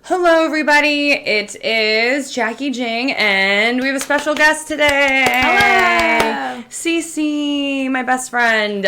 Hello, everybody. It is Jackie, Jing, and we have a special guest today. Hello, Cece, my best friend.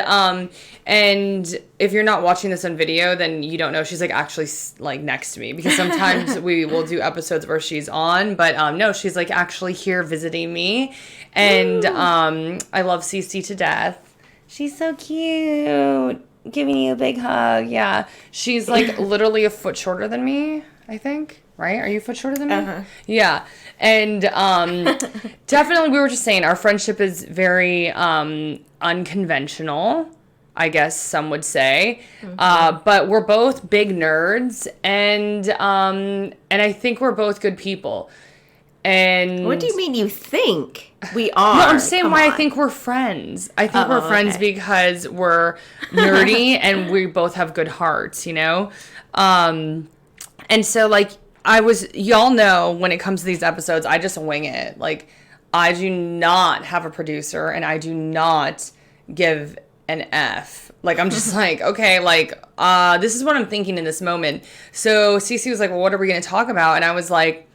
And if you're not watching this on video, then you don't know she's like actually like next to me, because sometimes we will do episodes where she's on, but no, she's like actually here visiting me, and I love Cece to death. She's so cute. Giving you a big hug. Yeah, she's like literally a foot shorter than me, I think, right? Are you a foot shorter than me? Uh-huh. Yeah. And definitely, we were just saying, our friendship is very unconventional, I guess some would say. But we're both big nerds, and I think we're both good people. And What do you mean you think? We are. no, I'm saying Come why on. I think we're friends. I think we're friends okay. because we're nerdy and we both have good hearts, you know? And so, like, y'all know when it comes to these episodes, I just wing it. Like, I do not have a producer and I do not give an F. Like, I'm just like, okay, like, this is what I'm thinking in this moment. So Cece was like, well, what are we going to talk about? And I was like,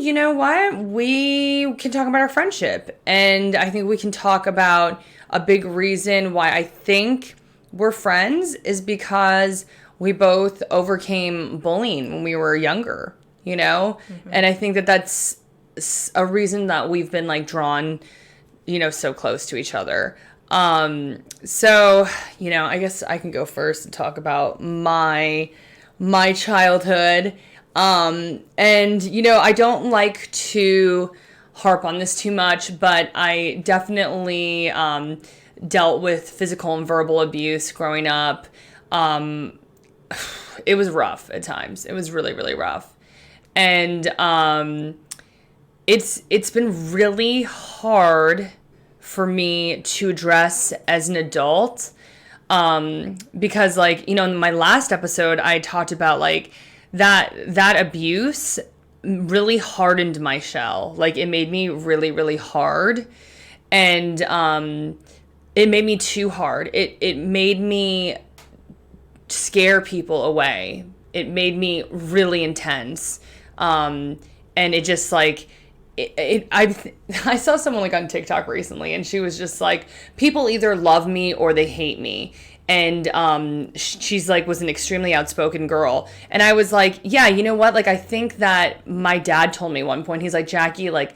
you know what? We can talk about our friendship. And I think we can talk about a big reason why I think we're friends is because we both overcame bullying when we were younger, you know? And I think that that's a reason that we've been like drawn, you know, so close to each other. So, you know, I guess I can go first and talk about my childhood. And, you know, I don't like to harp on this too much, but I definitely dealt with physical and verbal abuse growing up. It was rough at times. It was really, really rough. And it's been really hard for me to address as an adult, because, like, you know, in my last episode, I talked about, like, that abuse really hardened my shell. Like, it made me really, really hard. And it made me too hard. It made me scare people away. It made me really intense. And it just, like, I saw someone, like, on TikTok recently, and she was just like, people either love me or they hate me. And she's like, was an extremely outspoken girl. And I was like, yeah, you know what? Like, I think that my dad told me at one point, he's like, Jackie, like,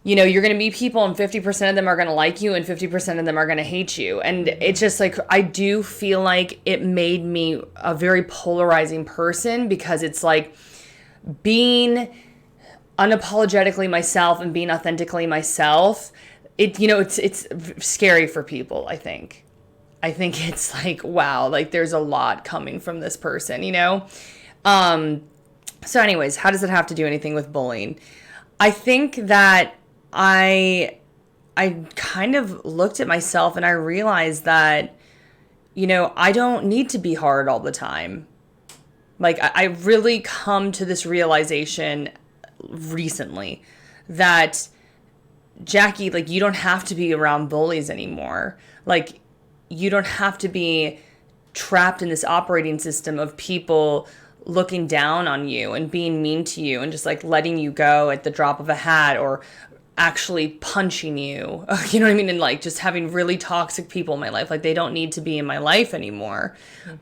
you know, you're going to meet people and 50% of them are going to like you and 50% of them are going to hate you. And it's just like, I do feel like it made me a very polarizing person, because it's like being unapologetically myself and being authentically myself. It, you know, it's scary for people, I think. I think it's like, wow, like there's a lot coming from this person, you know? So anyways, how does it have to do anything with bullying? I think that I kind of looked at myself and I realized that, you know, I don't need to be hard all the time. Like, I really come to this realization recently that, Jackie, like, you don't have to be around bullies anymore. Like, you don't have to be trapped in this operating system of people looking down on you and being mean to you and just like letting you go at the drop of a hat, or actually punching you. You know what I mean? And like just having really toxic people in my life. Like, they don't need to be in my life anymore.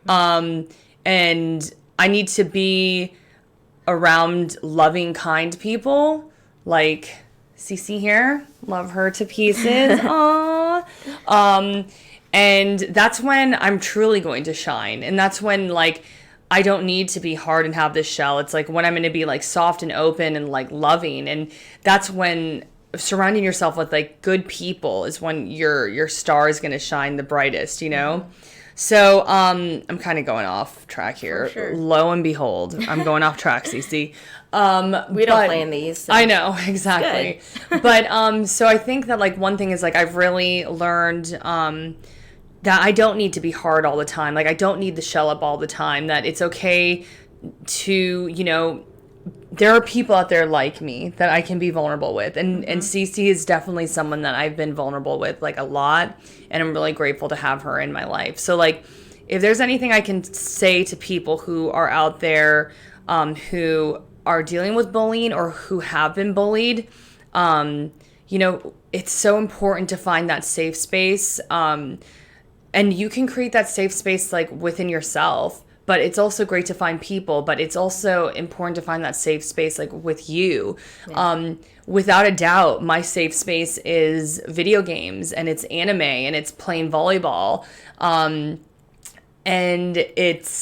And I need to be around loving, kind people like Cece here. Love her to pieces. Aww. And that's when I'm truly going to shine. And that's when, like, I don't need to be hard and have this shell. It's like when I'm going to be like soft and open and like loving. And that's when surrounding yourself with like good people is when your star is going to shine the brightest, you know? So, I'm kind of going off track here. For sure. Lo and behold, I'm going off track, Cece. We don't plan these. So. I know, exactly. But, so I think that, like, one thing is, like, I've really learned, that I don't need to be hard all the time. Like, I don't need to shell up all the time. That it's okay to, you know, there are people out there like me that I can be vulnerable with. And Cece is definitely someone that I've been vulnerable with, like, a lot. And I'm really grateful to have her in my life. So, like, if there's anything I can say to people who are out there, who are dealing with bullying or who have been bullied, it's so important to find that safe space. And you can create that safe space like within yourself, but it's also great to find people, but it's also important to find that safe space like with you. Yeah. Without a doubt, my safe space is video games, and it's anime, and it's playing volleyball. And it's,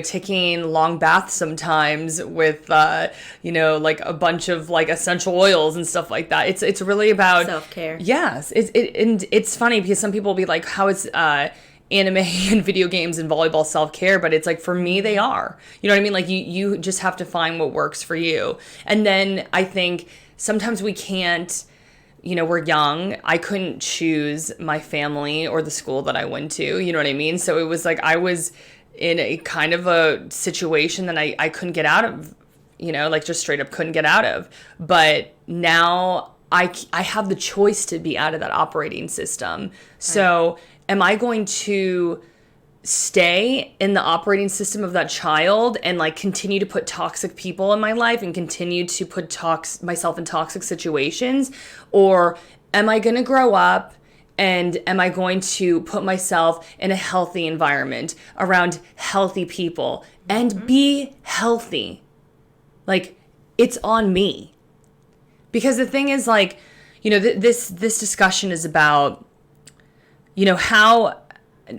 taking long baths sometimes with, like a bunch of like essential oils and stuff like that. It's really about self-care. Yes. And it's funny because some people will be like, how is, anime and video games and volleyball self-care? But it's like, for me, they are, you know what I mean? Like you just have to find what works for you. And then I think sometimes we can't, we're young. I couldn't choose my family or the school that I went to. You know what I mean? So it was like I was in a kind of a situation that I couldn't get out of, like just straight up couldn't get out of. But now I have the choice to be out of that operating system. So am I going to stay in the operating system of that child and like continue to put toxic people in my life and continue to put myself in toxic situations? Or am I going to grow up and am I going to put myself in a healthy environment around healthy people and be healthy? Like, it's on me. Because the thing is, like, this discussion is about, how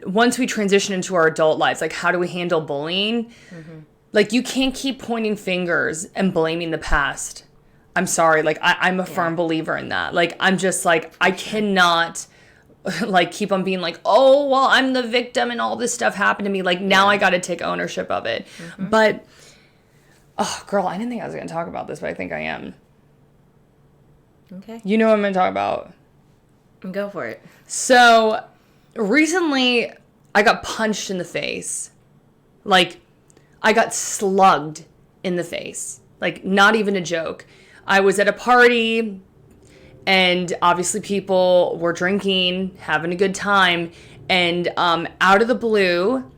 once we transition into our adult lives, like, how do we handle bullying? Mm-hmm. Like, you can't keep pointing fingers and blaming the past. I'm sorry. Like, I'm a firm believer in that. Like, I'm just like, I cannot like keep on being like, oh, well, I'm the victim and all this stuff happened to me. Like, now I got to take ownership of it. Mm-hmm. But, oh, girl, I didn't think I was going to talk about this, but I think I am. Okay. You know what I'm going to talk about? Go for it. So, recently, I got punched in the face. Like, I got slugged in the face. Like, not even a joke. I was at a party, and obviously people were drinking, having a good time, and out of the blue,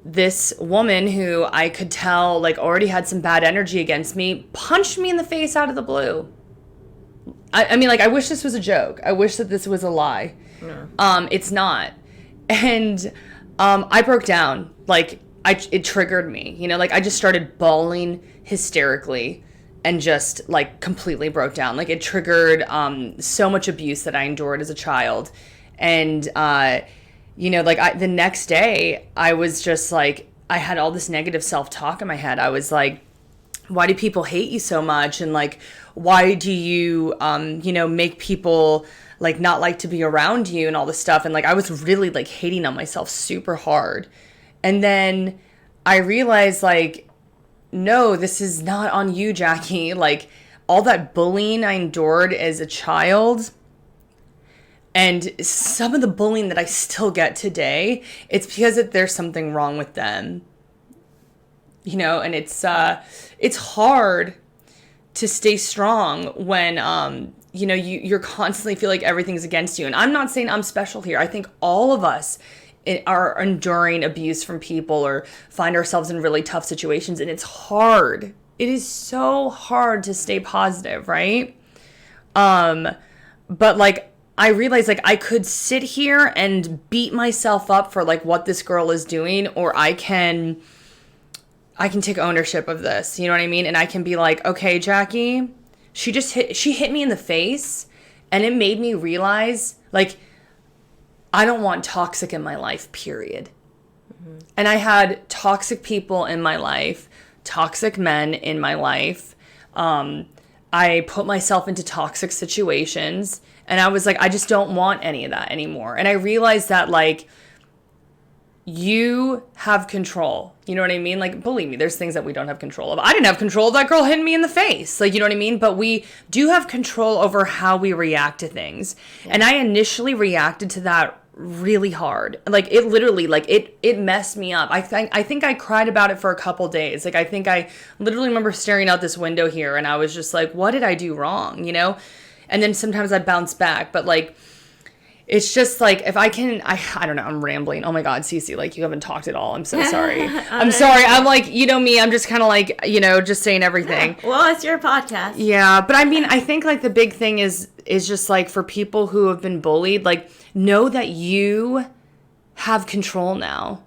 this woman who I could tell, like, already had some bad energy against me, punched me in the face out of the blue. I mean, like, I wish this was a joke. I wish that this was a lie. No. It's not. And I broke down. Like, it triggered me. Like, I just started bawling hysterically and just, like, completely broke down. Like, it triggered so much abuse that I endured as a child. And, the next day, I was just, like, I had all this negative self-talk in my head. I was like, why do people hate you so much? And, like, why do you, make people, like, not like to be around you and all this stuff? And, like, I was really, like, hating on myself super hard. And then I realized, like, no, this is not on you, Jacki. Like, all that bullying I endured as a child and some of the bullying that I still get today, it's because there's something wrong with them. And it's hard to stay strong when, you're constantly feel like everything's against you. And I'm not saying I'm special here. I think all of us are enduring abuse from people or find ourselves in really tough situations. And it's hard. It is so hard to stay positive, right? But, like, I realized, like, I could sit here and beat myself up for, like, what this girl is doing, or I can take ownership of this, you know what I mean? And I can be like, okay, Jacki, she hit me in the face, and it made me realize, like, I don't want toxic in my life, period. Mm-hmm. And I had toxic people in my life, toxic men in my life. I put myself into toxic situations, and I was like, I just don't want any of that anymore. And I realized that, like, you have control. You know what I mean? Like, believe me, there's things that we don't have control of. I didn't have control of that girl hitting me in the face. Like, you know what I mean? But we do have control over how we react to things. Yeah. And I initially reacted to that really hard. Like, it literally, like, it messed me up. I think I cried about it for a couple days. Like, I think I literally remember staring out this window here, and I was just like, what did I do wrong? And then sometimes I bounce back. But, like, it's just like, if I can, I don't know, I'm rambling. Oh my God, Cece, like, you haven't talked at all. I'm so sorry. I'm sorry. I'm like, you know me, I'm just kind of like, just saying everything. Yeah. Well, it's your podcast. Yeah. But I mean, I think like the big thing is just like, for people who have been bullied, like, know that you have control now.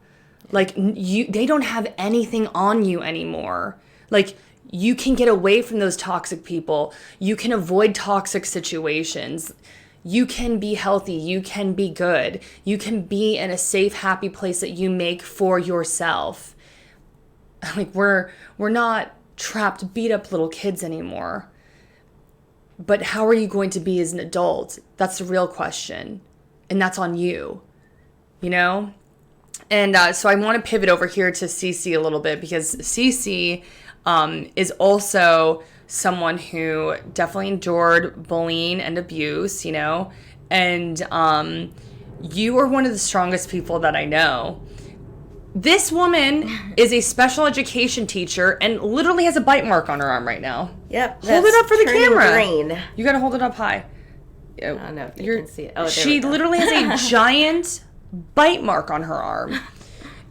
Like, they don't have anything on you anymore. Like, you can get away from those toxic people. You can avoid toxic situations. You can be healthy. You can be good. You can be in a safe, happy place that you make for yourself. Like, we're not trapped, beat up little kids anymore. But how are you going to be as an adult? That's the real question. And that's on you, And so I want to pivot over here to Cece a little bit, because Cece is also someone who definitely endured bullying and abuse, and you are one of the strongest people that I know. This woman is a special education teacher and literally has a bite mark on her arm right now. Yep. Hold it up for the camera. Green. You got to hold it up high. I don't know if you can see it. Oh, she literally has a giant bite mark on her arm.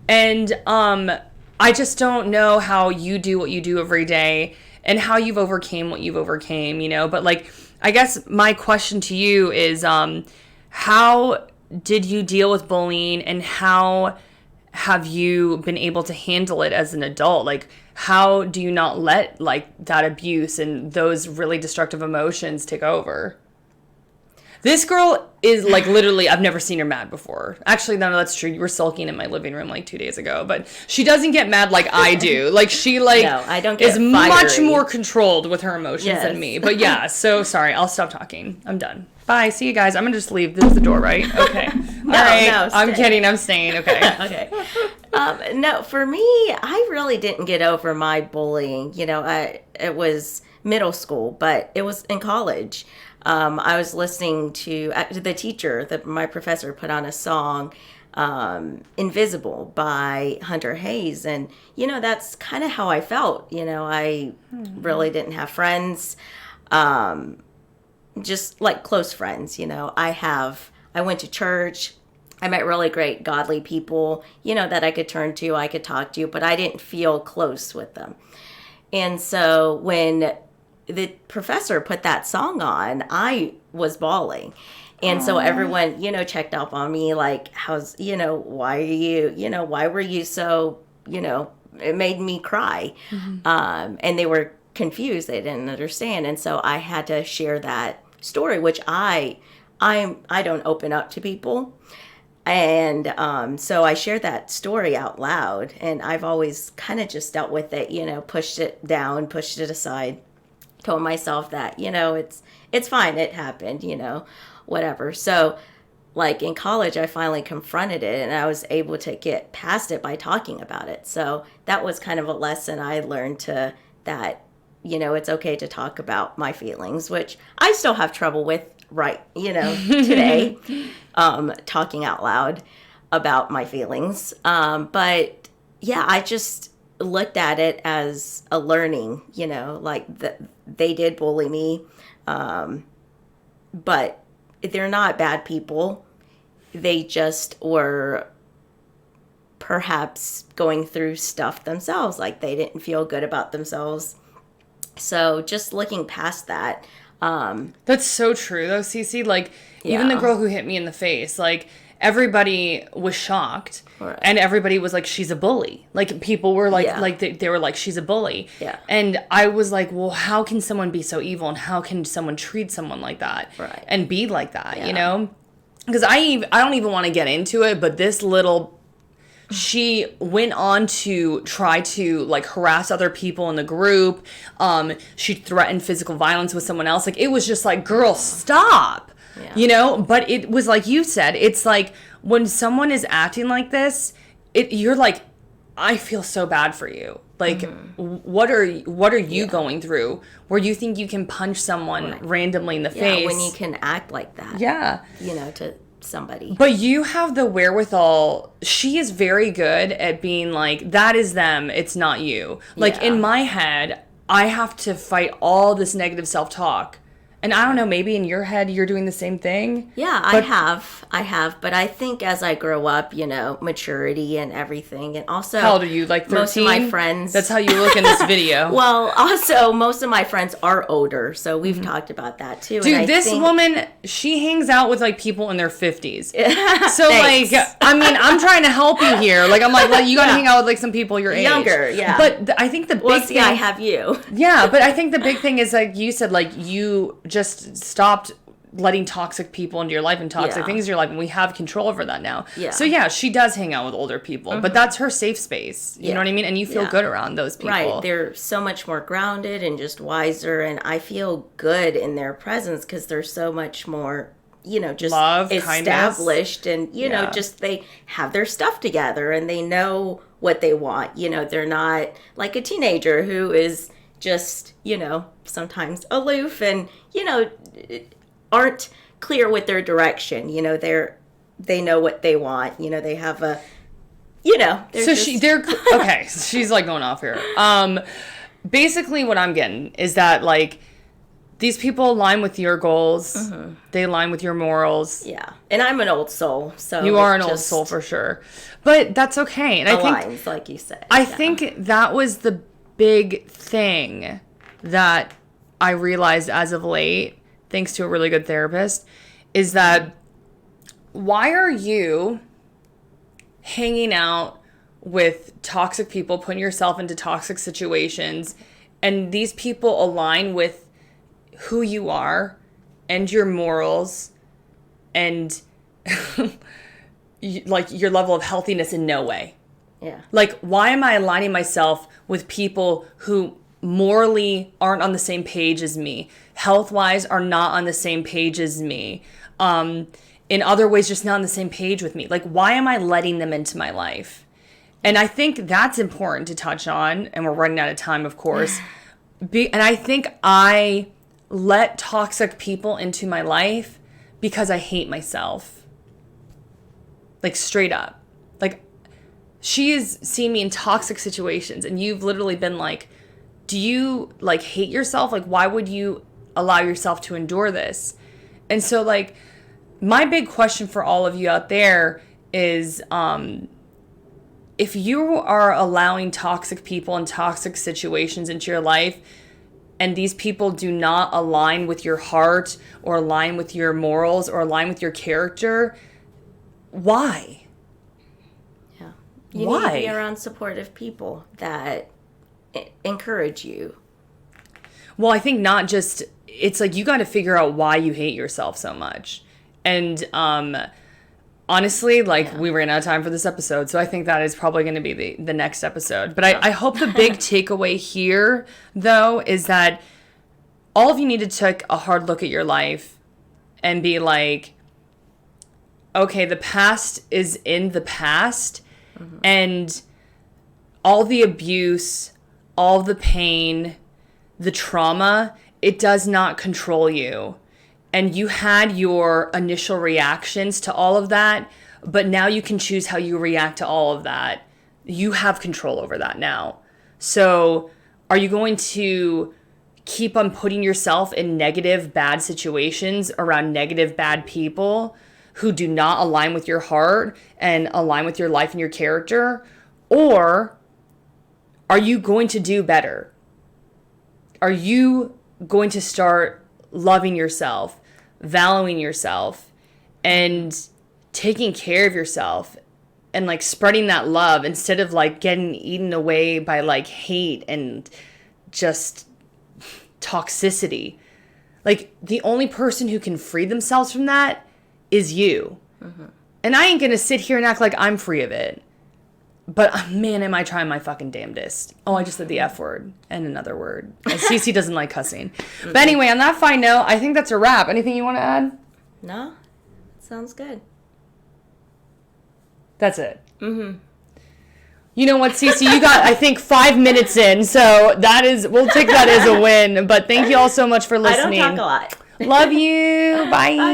And I just don't know how you do what you do every day and how you've overcame what you've overcame, But like, I guess my question to you is, how did you deal with bullying, and how have you been able to handle it as an adult? Like, how do you not let like that abuse and those really destructive emotions take over? This girl is like, literally, I've never seen her mad before. Actually, no, that's true. You were sulking in my living room like 2 days ago, but she doesn't get mad like I do. Like, she like no, I don't get is fiery. Much more controlled with her emotions than me. But yeah, so sorry. I'll stop talking. I'm done. Bye. See you guys. I'm gonna just leave. This is the door, right? Okay. No, all right. no, I'm kidding. I'm staying. Okay. Okay. No, for me, I really didn't get over my bullying. It was middle school, but it was in college. I was listening to the teacher, my professor put on a song, Invisible by Hunter Hayes. And, that's kind of how I felt. I really didn't have friends, just like close friends. I went to church. I met really great godly people, that I could turn to, I could talk to, but I didn't feel close with them. And so when the professor put that song on, I was bawling. And so everyone, checked up on me, like, how's, why were you so, it made me cry. Mm-hmm. And they were confused. They didn't understand. And so I had to share that story, which I don't open up to people. And so I shared that story out loud, and I've always kind of just dealt with it, pushed it down, pushed it aside. Told myself that, it's fine. It happened, whatever. So like in college, I finally confronted it, and I was able to get past it by talking about it. So that was kind of a lesson I learned that, it's okay to talk about my feelings, which I still have trouble with today, talking out loud about my feelings. But yeah, I just looked at it as a learning, like they did bully me, but they're not bad people. They just were perhaps going through stuff themselves, like they didn't feel good about themselves. So just looking past that. That's so true though, Cece. Like, even the girl who hit me in the face, like, everybody was shocked, right. And everybody was like, she's a bully. Like, people were like, they were like, she's a bully. Yeah. And I was like, well, how can someone be so evil, and how can someone treat someone like that, right. And be like that, Because I don't even want to get into it, but this little, she went on to try to like harass other people in the group. She threatened physical violence with someone else. Like, it was just like, girl, stop. Yeah. But it was like you said, it's like when someone is acting like this, you're like, I feel so bad for you. Like, what are you going through where you think you can punch someone randomly in the face? When you can act like that. Yeah. To somebody. But you have the wherewithal. She is very good at being like, that is them, it's not you. Like, in my head, I have to fight all this negative self-talk And I don't know, maybe in your head you're doing the same thing. Yeah, I have. But I think as I grow up, maturity and everything. And also, how old are you? Like 13? Most of my friends. That's how you look in this video. Well, also, most of my friends are older. So we've talked about that too. Dude, and this woman, she hangs out with like people in their 50s. So Thanks. like, I mean, I'm trying to help you here. Like, I'm like you got to hang out with like some people your age. Younger, yeah. But I think the big thing. I have you. Yeah, but I think the big thing is like you said, like you just stopped letting toxic people into your life and toxic things in your life, and we have control over that now. Yeah. So yeah, she does hang out with older people, but that's her safe space. You know what I mean? And you feel good around those people. Right. They're so much more grounded and just wiser, and I feel good in their presence because they're so much more, just love, established, kindness. And just they have their stuff together and they know what they want. They're not like a teenager who is just, sometimes aloof and, aren't clear with their direction. They know what they want. They have a, okay. She's like going off here. Basically what I'm getting is that like these people align with your goals. Mm-hmm. They align with your morals. Yeah. And I'm an old soul. So you are an old soul for sure, but that's okay. And aligns, I think, like you said. I think that was the big thing that I realized as of late, thanks to a really good therapist, is that why are you hanging out with toxic people, putting yourself into toxic situations, and these people align with who you are and your morals and like your level of healthiness in no way? Yeah. Like, why am I aligning myself with people who morally aren't on the same page as me, health-wise are not on the same page as me, in other ways just not on the same page with me? Like, why am I letting them into my life? And I think that's important to touch on, and we're running out of time, of course. And I think I let toxic people into my life because I hate myself. Like, straight up. Like, she has seen me in toxic situations, and you've literally been like, do you like hate yourself? Like, why would you allow yourself to endure this? And so like my big question for all of you out there is, if you are allowing toxic people and toxic situations into your life, and these people do not align with your heart or align with your morals or align with your character, why? Yeah. You need to be around supportive people that encourage you. Well, I think not just, it's like you got to figure out why you hate yourself so much. And honestly, like we ran out of time for this episode, so I think that is probably going to be the next episode. But I hope the big takeaway here, though, is that all of you need to take a hard look at your life and be like, okay, the past is in the past, and all the abuse, all the pain, the trauma, it does not control you. And you had your initial reactions to all of that, but now you can choose how you react to all of that. You have control over that now. So are you going to keep on putting yourself in negative, bad situations around negative, bad people who do not align with your heart and align with your life and your character? Or are you going to do better? Are you going to start loving yourself, valuing yourself, and taking care of yourself, and like spreading that love instead of like getting eaten away by like hate and just toxicity? Like, the only person who can free themselves from that is you. And I ain't gonna sit here and act like I'm free of it. But man, am I trying my fucking damnedest. Oh, I just said the F word and another word. And Cece doesn't like cussing. But anyway, on that fine note, I think that's a wrap. Anything you want to add? No, sounds good. That's it. You know what, Cece? You got, I think, 5 minutes in, so we'll take that as a win. But thank you all so much for listening. I don't talk a lot. Love you. Bye. Bye.